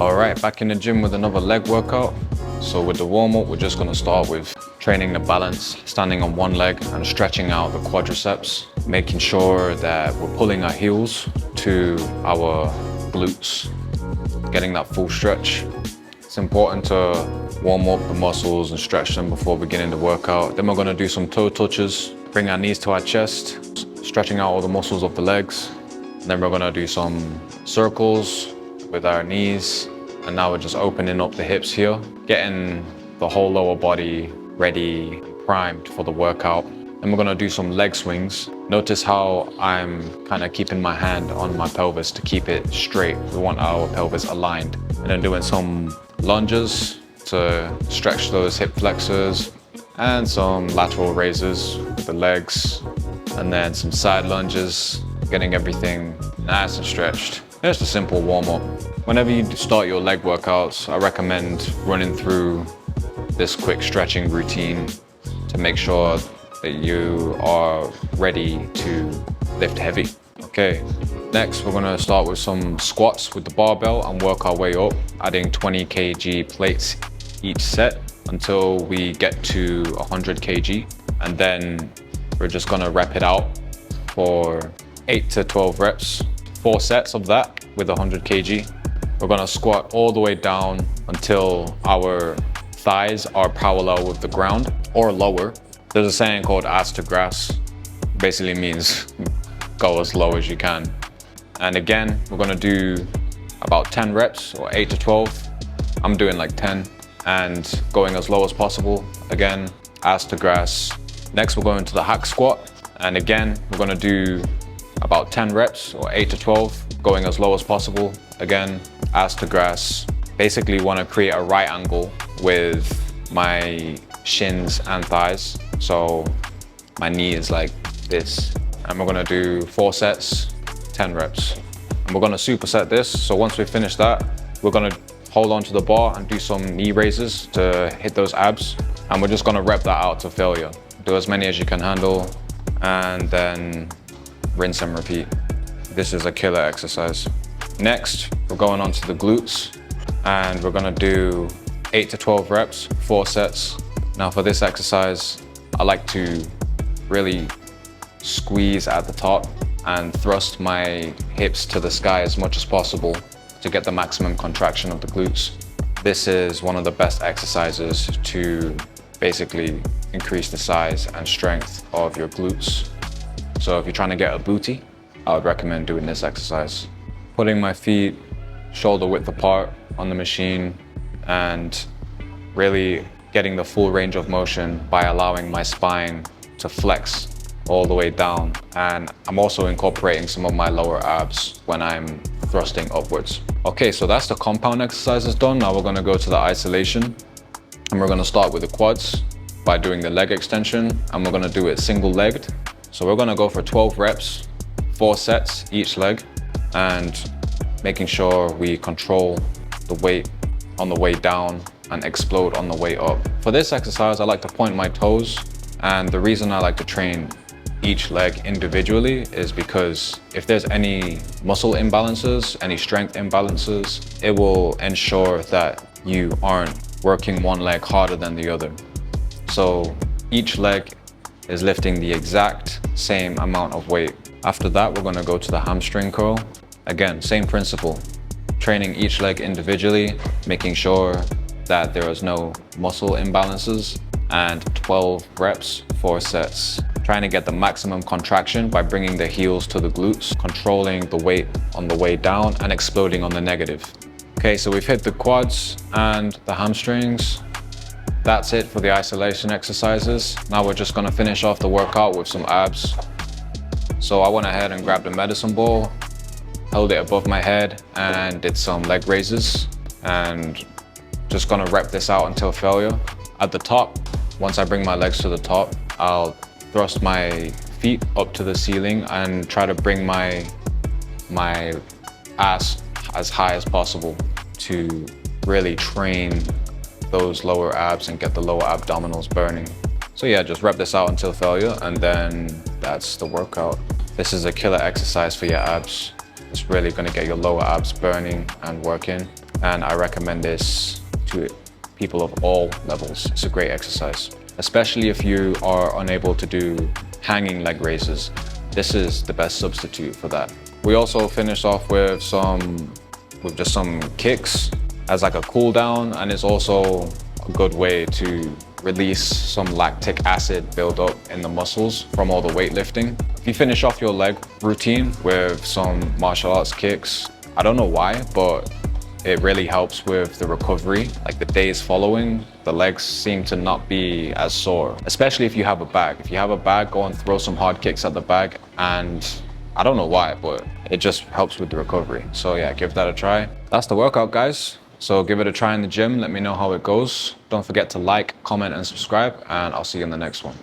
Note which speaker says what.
Speaker 1: All right, back in the gym with another leg workout. So with the warm-up, we're just gonna start with training the balance, standing on one leg and stretching out the quadriceps, making sure that we're pulling our heels to our glutes, getting that full stretch. It's important to warm up the muscles and stretch them before beginning the workout. Then we're gonna do some toe touches, bring our knees to our chest, stretching out all the muscles of the legs. And then we're gonna do some circles with our knees. And now we're just opening up the hips here, getting the whole lower body ready, primed for the workout. And we're gonna do some leg swings. Notice how I'm kind of keeping my hand on my pelvis to keep it straight. We want our pelvis aligned. And then doing some lunges to stretch those hip flexors, and some lateral raises with the legs, and then some side lunges, getting everything nice and stretched. Just a simple warm-up. Whenever you start your leg workouts, I recommend running through this quick stretching routine to make sure that you are ready to lift heavy. Okay, next we're gonna start with some squats with the barbell and work our way up, adding 20 kg plates each set until we get to 100 kg. And then we're just gonna rep it out for 8 to 12 reps, 4 sets of that with 100 kg. We're gonna squat all the way down until our thighs are parallel with the ground or lower. There's a saying called ass to grass. Basically means go as low as you can. And again, we're gonna do about 10 reps or 8 to 12. I'm doing like 10 and going as low as possible. Again, ass to grass. Next, we're going to the hack squat. And again, we're gonna do about 10 reps or 8 to 12, going as low as possible. Again, ass to grass. Basically want to create a right angle with my shins and thighs. So my knee is like this. And we're gonna do 4 sets, 10 reps. And we're gonna superset this. So once we finish that, we're gonna hold on to the bar and do some knee raises to hit those abs. And we're just gonna rep that out to failure. Do as many as you can handle and then rinse and repeat. This is a killer exercise. Next, we're going on to the glutes and we're gonna do 8 to 12 reps, 4 sets. Now for this exercise, I like to really squeeze at the top and thrust my hips to the sky as much as possible to get the maximum contraction of the glutes. This is one of the best exercises to basically increase the size and strength of your glutes. So if you're trying to get a booty, I would recommend doing this exercise. Putting my feet shoulder width apart on the machine and really getting the full range of motion by allowing my spine to flex all the way down. And I'm also incorporating some of my lower abs when I'm thrusting upwards. Okay, so that's the compound exercises done. Now we're gonna go to the isolation and we're gonna start with the quads by doing the leg extension, and we're gonna do it single-legged. So we're gonna go for 12 reps, 4 sets each leg, and making sure we control the weight on the way down and explode on the way up. For this exercise, I like to point my toes, and the reason I like to train each leg individually is because if there's any muscle imbalances, any strength imbalances, it will ensure that you aren't working one leg harder than the other. So each leg is lifting the exact same amount of weight. After that, we're gonna go to the hamstring curl. Again, same principle, training each leg individually, making sure that there is no muscle imbalances, and 12 reps, 4 sets. Trying to get the maximum contraction by bringing the heels to the glutes, controlling the weight on the way down and exploding on the negative. Okay, so we've hit the quads and the hamstrings. That's it for the isolation exercises. Now we're just gonna finish off the workout with some abs. So I went ahead and grabbed a medicine ball, held it above my head and did some leg raises, and just gonna rep this out until failure. At the top, once I bring my legs to the top, I'll thrust my feet up to the ceiling and try to bring my ass as high as possible to really train those lower abs and get the lower abdominals burning. So yeah, just rep this out until failure, and then that's the workout. This is a killer exercise for your abs. It's really gonna get your lower abs burning and working. and I recommend this to people of all levels. It's a great exercise, especially if you are unable to do hanging leg raises. This is the best substitute for that. We also finished off with just some kicks as like a cool down, and it's also a good way to release some lactic acid buildup in the muscles from all the weightlifting. If you finish off your leg routine with some martial arts kicks, I don't know why, but it really helps with the recovery. Like the days following, the legs seem to not be as sore, especially if you have a bag. If you have a bag, go and throw some hard kicks at the bag, and I don't know why, but it just helps with the recovery. So yeah, give that a try. That's the workout, guys. So give it a try in the gym. Let me know how it goes. Don't forget to like, comment, and subscribe, and I'll see you in the next one.